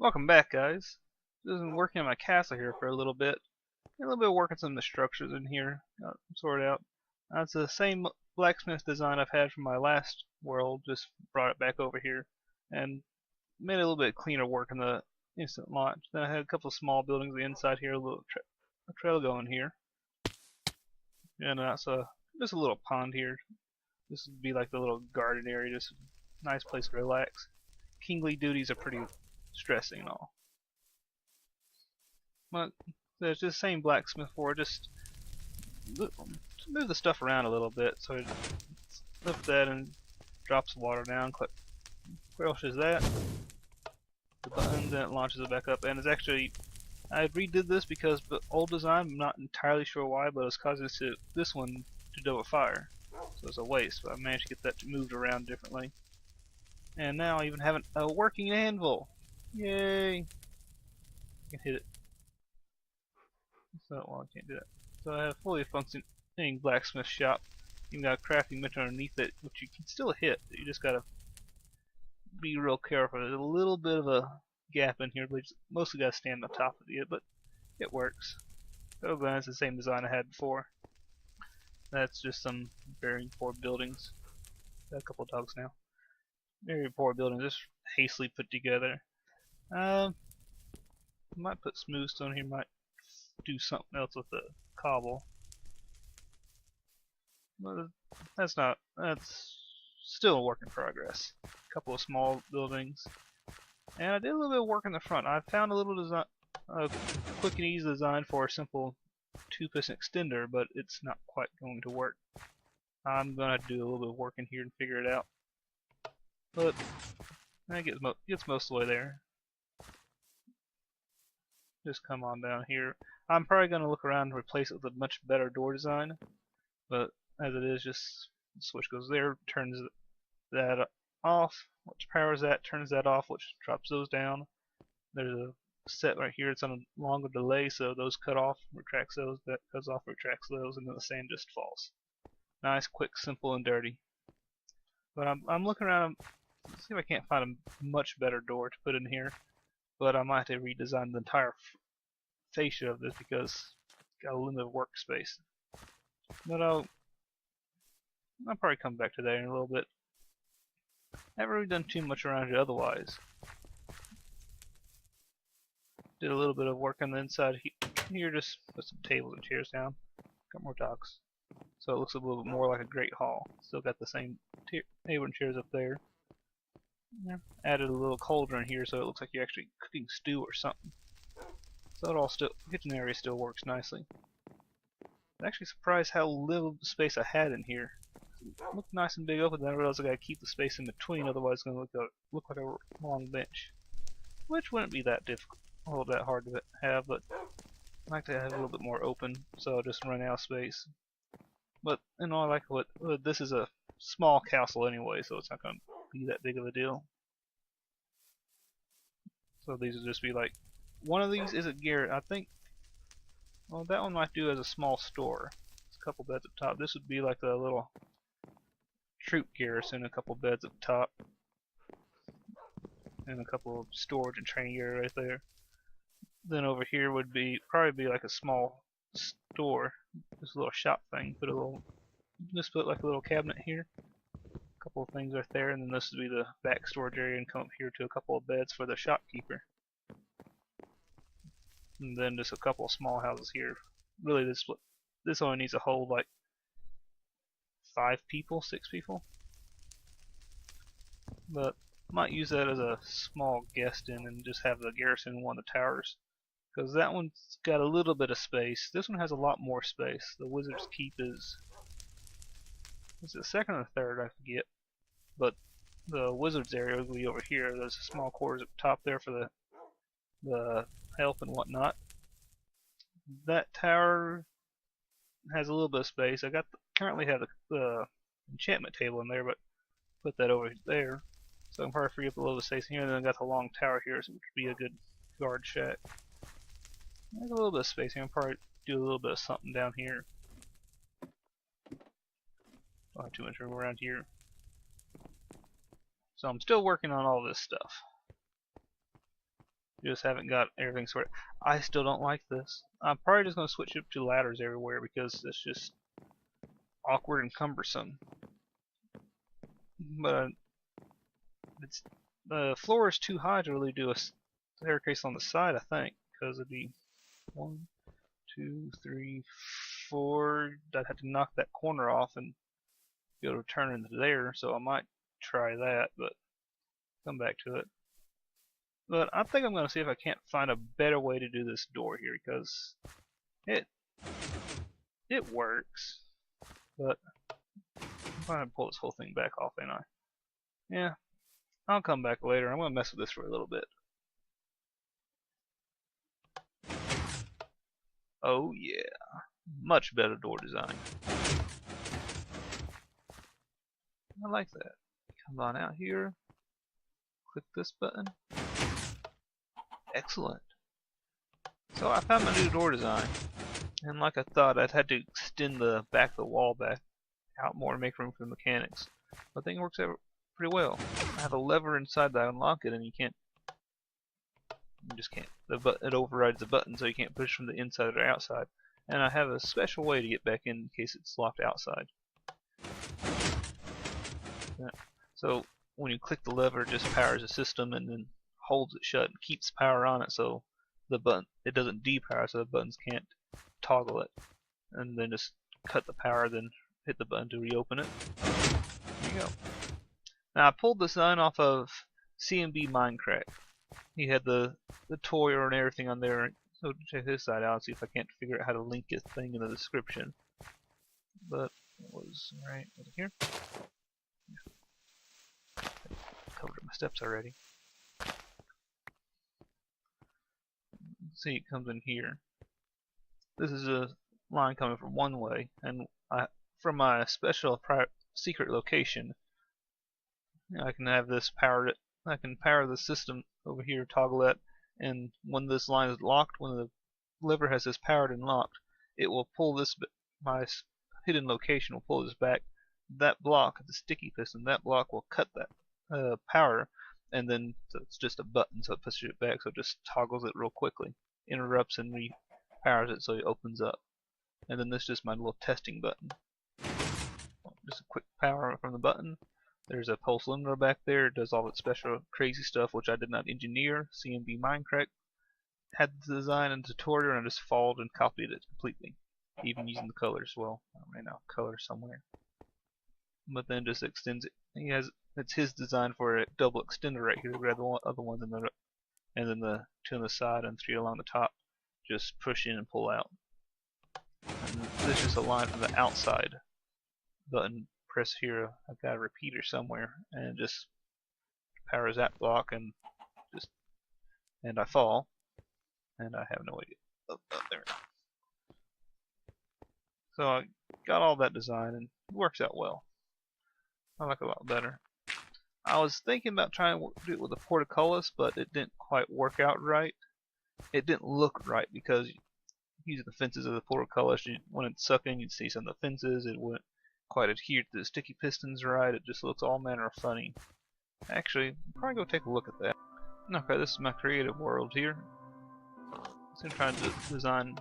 Welcome back, guys. Just been working on my castle here for a little bit. A little bit of working some of the structures in here, got sorted out. It's the same blacksmith design I've had from my last world, just brought it back over here and made it a little bit cleaner work in the instant launch. Then I had a couple of small buildings on the inside here, a little trail going here, and so just a little pond here. This would be like the little garden area, just a nice place to relax. Kingly duties are pretty stressing and all. But there's just the same blacksmith for just move the stuff around a little bit. So I lift that and drops the water down, crushes that, the button, then it launches it back up. And it's actually, I redid this because the old design, I'm not entirely sure why, but it's causing this one to do a fire. So it's a waste, but I managed to get that moved around differently. And now I even have a working anvil. Yay! I can hit it. So, well, I can't do that. So I have a fully functioning blacksmith shop. Even got a crafting bench underneath it, which you can still hit. You just gotta be real careful. There's a little bit of a gap in here, but you mostly gotta stand on top of it, but it works. So glad it's the same design I had before. That's just some very poor buildings. Got a couple of dogs now. Very poor buildings, just hastily put together. Might put smooth stone here, might do something else with the cobble. But that's still a work in progress. A couple of small buildings. And I did a little bit of work in the front. I found a little design, quick and easy design for a simple 2-piston extender, but it's not quite going to work. I'm gonna do a little bit of work in here and figure it out. But that gets most of the way there. Just come on down here. I'm probably going to look around and replace it with a much better door design, but as it is, just the switch goes there, turns that off, which powers that, turns that off, which drops those down. There's a set right here, it's on a longer delay, so those cut off, retracts those, that cuts off, retracts those, and then the sand just falls. Nice, quick, simple, and dirty. But I'm looking around, see if I can't find a much better door to put in here. But I might have to redesign the entire fascia of this because it's got a limited workspace. But I'll probably come back to that in a little bit. I haven't really done too much around here otherwise. Did a little bit of work on the inside here, just put some tables and chairs down. Got more dogs. So it looks a little bit more like a great hall. Still got the same table and chairs up there. Yeah. Added a little cauldron here so it looks like you're actually cooking stew or something. So it all kitchen area still works nicely. I'm actually surprised how little space I had in here. It looked nice and big open, then I realized I gotta keep the space in between, otherwise it's gonna look like a long bench. Which wouldn't be that difficult, or that hard to have, but I like to have a little bit more open, so I'll just run out of space. But in all likelihood, this is a small castle anyway, so it's not gonna be that big of a deal. So these will just be like, one of these is a garret. I think, well, that one might do as a small store. It's a couple beds up top. This would be like a little troop garrison, a couple beds up top, and a couple of storage and training area right there. Then over here would probably be like a small store, just a little shop thing. Just put like a little cabinet here. Couple of things right there, and then this would be the back storage area, and come up here to a couple of beds for the shopkeeper. And then just a couple of small houses here. Really, this only needs to hold like 5 people, 6 people. But I might use that as a small guest inn and just have the garrison in one of the towers. Because that one's got a little bit of space. This one has a lot more space. The Wizard's Keep is the second or third, I forget. But the wizard's area will be over here. There's a small quarters up top there for the health and whatnot. That tower has a little bit of space. Currently have the enchantment table in there, but put that over there. So I can probably free up a little bit of space here. And then I got the long tower here, which would be a good guard shack. There's a little bit of space here. I'll probably do a little bit of something down here. Don't have too much room around here. So I'm still working on all this stuff. Just haven't got everything sorted. I still don't like this. I'm probably just going to switch it to ladders everywhere because it's just awkward and cumbersome. But the floor is too high to really do a staircase on the side, I think, because it'd be 1, 2, 3, 4. I'd have to knock that corner off and be able to turn into there, so I might try that, but come back to it. But I think I'm going to see if I can't find a better way to do this door here, because it works, but I'm going to pull this whole thing back off, ain't I? Yeah, I'll come back later. I'm going to mess with this for a little bit. Oh yeah, much better door design. I like that. Come on out here, click this button. Excellent. So I found my new door design, and like I thought, I'd had to extend the back of the wall back out more to make room for the mechanics. But the thing works out pretty well. I have a lever inside that unlock it, and you just can't. It overrides the button, so you can't push from the inside or outside. And I have a special way to get back in case it's locked outside. Yeah. So when you click the lever, it just powers the system and then holds it shut and keeps power on it, so it doesn't depower, so the buttons can't toggle it. And then just cut the power, then hit the button to reopen it. There you go. Now I pulled this design off of CMB Minecraft. He had the toy and everything on there, so check his side out and see if I can't figure out how to link this thing in the description. But it was right over here. Covered up my steps already. See, it comes in here. This is a line coming from one way, and from my special secret location, I can have this powered. I can power the system over here, toggle it, and when this line is locked, when the lever has this powered and locked, it will pull this. My hidden location will pull this back. That block, the sticky piston, that block will cut that power, and then so it's just a button, so it pushes it back, so it just toggles it real quickly, interrupts and repowers it, so it opens up. And then this is just my little testing button. Just a quick power from the button. There's a pulse limiter back there. It does all that special crazy stuff which I did not engineer. CMB Minecraft had the design and tutorial, and I just followed and copied it completely, even using the colors. Well, I ran out of color somewhere. But then just extends it. It's his design for a double extender right here. Grab the other ones and then the 2 on the side and 3 along the top. Just push in and pull out. And this is just a line from the outside button. Press here. I've got a repeater somewhere, and it just powers that block, and I fall, and I have no way to get up there. So I got all that design, and it works out well. I like it a lot better. I was thinking about trying to do it with a portcullis, but it didn't quite work out right. It didn't look right because using the fences of the portcullis, when it's sucking, you'd see some of the fences. It wouldn't quite adhere to the sticky pistons right. It just looks all manner of funny. Actually, I'll probably go take a look at that. Okay, this is my creative world here. So I'm trying to design.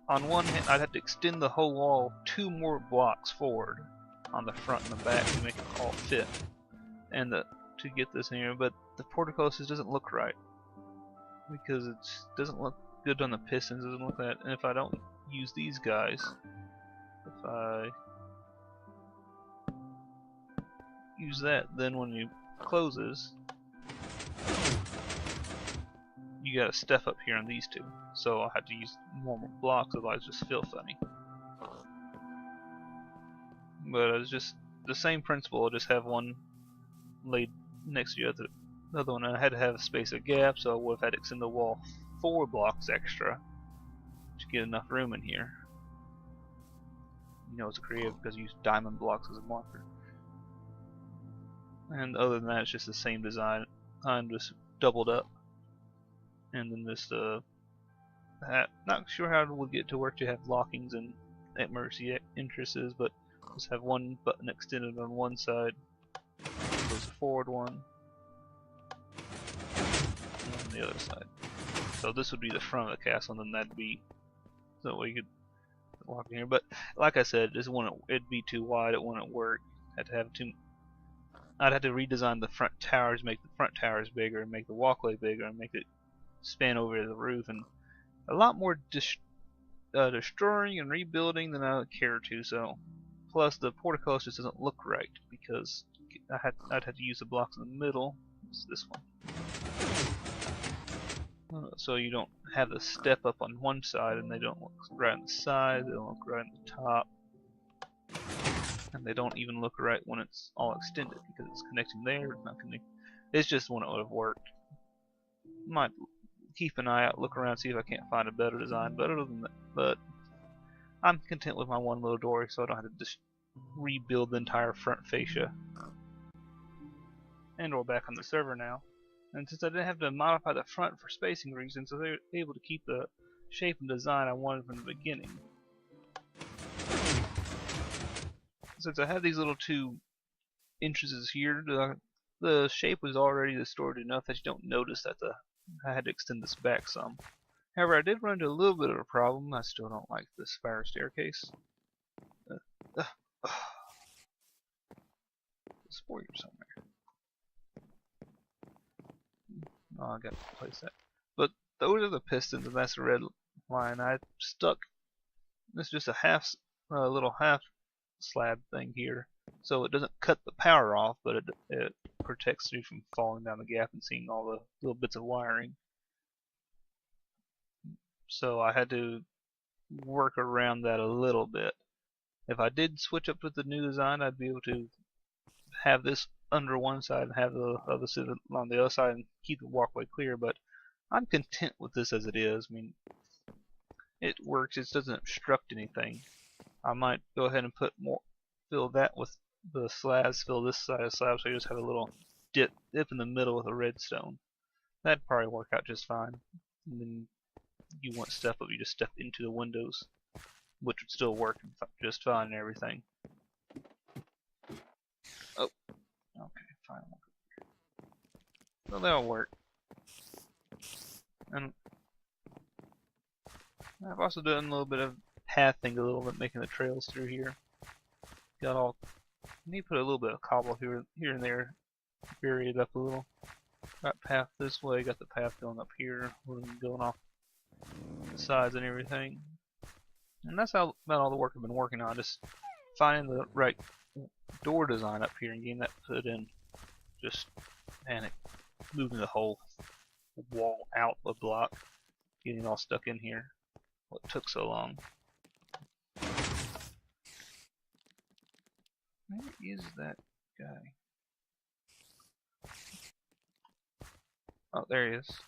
On one hand, I'd have to extend the whole wall 2 more blocks forward on the front and the back to make it all fit, and to get this in here. But the portcullis just doesn't look right because it doesn't look good on the pistons. It doesn't look that. And if I don't use these guys, if I use that, then when it closes, you got to step up here on these 2. So I'll have to use normal blocks, otherwise it just feel funny. But it's just the same principle. I'll just have one laid next to the other one. I had to have a space of gap, so I would have had to extend the wall 4 blocks extra to get enough room in here. You know, it's creative because you use diamond blocks as a marker. And other than that, it's just the same design. I'm just doubled up. And then this, not sure how it would get to work to have lockings and at mercy entrances, but just have one button extended on one side. There's a forward one. And on the other side. So this would be the front of the castle, and then that'd be so we could walk in here. But like I said, this wouldn't, it'd be too wide. It wouldn't work. I'd have to redesign the front towers, make the front towers bigger, and make the walkway bigger, and make it span over the roof, and a lot more destroying and rebuilding than I would care to. So, plus the portcullis just doesn't look right because I'd have to use the blocks in the middle. It's this one. So you don't have the step up on one side, and they don't look right on the side, they don't look right on the top, and they don't even look right when it's all extended because it's connecting there, it's not connecting. It's just when it would have worked. Might keep an eye out, look around, see if I can't find a better design, but other than that, but I'm content with my one little door, so I don't have to just rebuild the entire front fascia. And we're back on the server now. And since I didn't have to modify the front for spacing reasons, I was able to keep the shape and design I wanted from the beginning. Since I had these little two entrances here, the shape was already distorted enough that you don't notice that I had to extend this back some. However, I did run into a little bit of a problem. I still don't like this fire staircase. Spoiler somewhere. Oh, I got to place that. But those are the pistons, and that's the red line. I stuck. This is just a little half slab thing here, so it doesn't cut the power off, but it protects you from falling down the gap and seeing all the little bits of wiring. So I had to work around that a little bit. If I did switch up with the new design, I'd be able to have this under one side and have the other sit on the other side and keep the walkway clear, but I'm content with this as it is. I mean, it works, it doesn't obstruct anything. I might go ahead and put more, fill that with the slabs, fill this side of the slab, so you just have a little dip in the middle with a redstone. That'd probably work out just fine. And then you want step up, you just step into the windows, which would still work just fine and everything. Oh, okay, fine. Well, that'll work. And I've also done a little bit of pathing, a little bit, making the trails through here. Got all. Need to put a little bit of cobble here and there, vary it up a little. Got path this way, got the path going up here, going off the sides and everything. And that's how about all the work I've been working on, just finding the right door design up here and getting that put in. Just moving the whole wall out the block, getting it all stuck in here. What took so long? Where is that guy? Oh, there he is.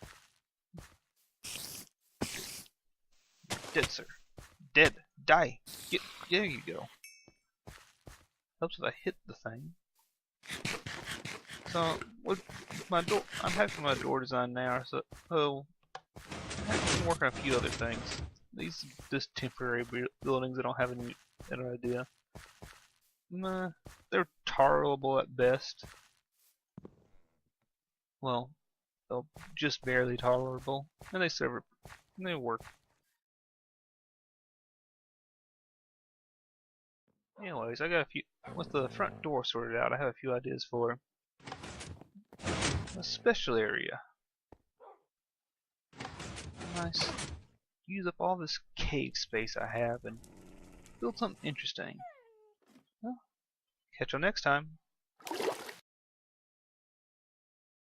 Dead, sir. Dead. Die. There you go. Helps if I hit the thing. So with my door, I'm happy with my door design now. So I'm working on a few other things. These just temporary buildings. I don't have any idea. They're tolerable at best. Well, they're just barely tolerable, and they serve. And they work. Anyways, I got a few. With the front door sorted out, I have a few ideas for a special area. Nice. Use up all this cave space I have and build something interesting. Well, catch you next time.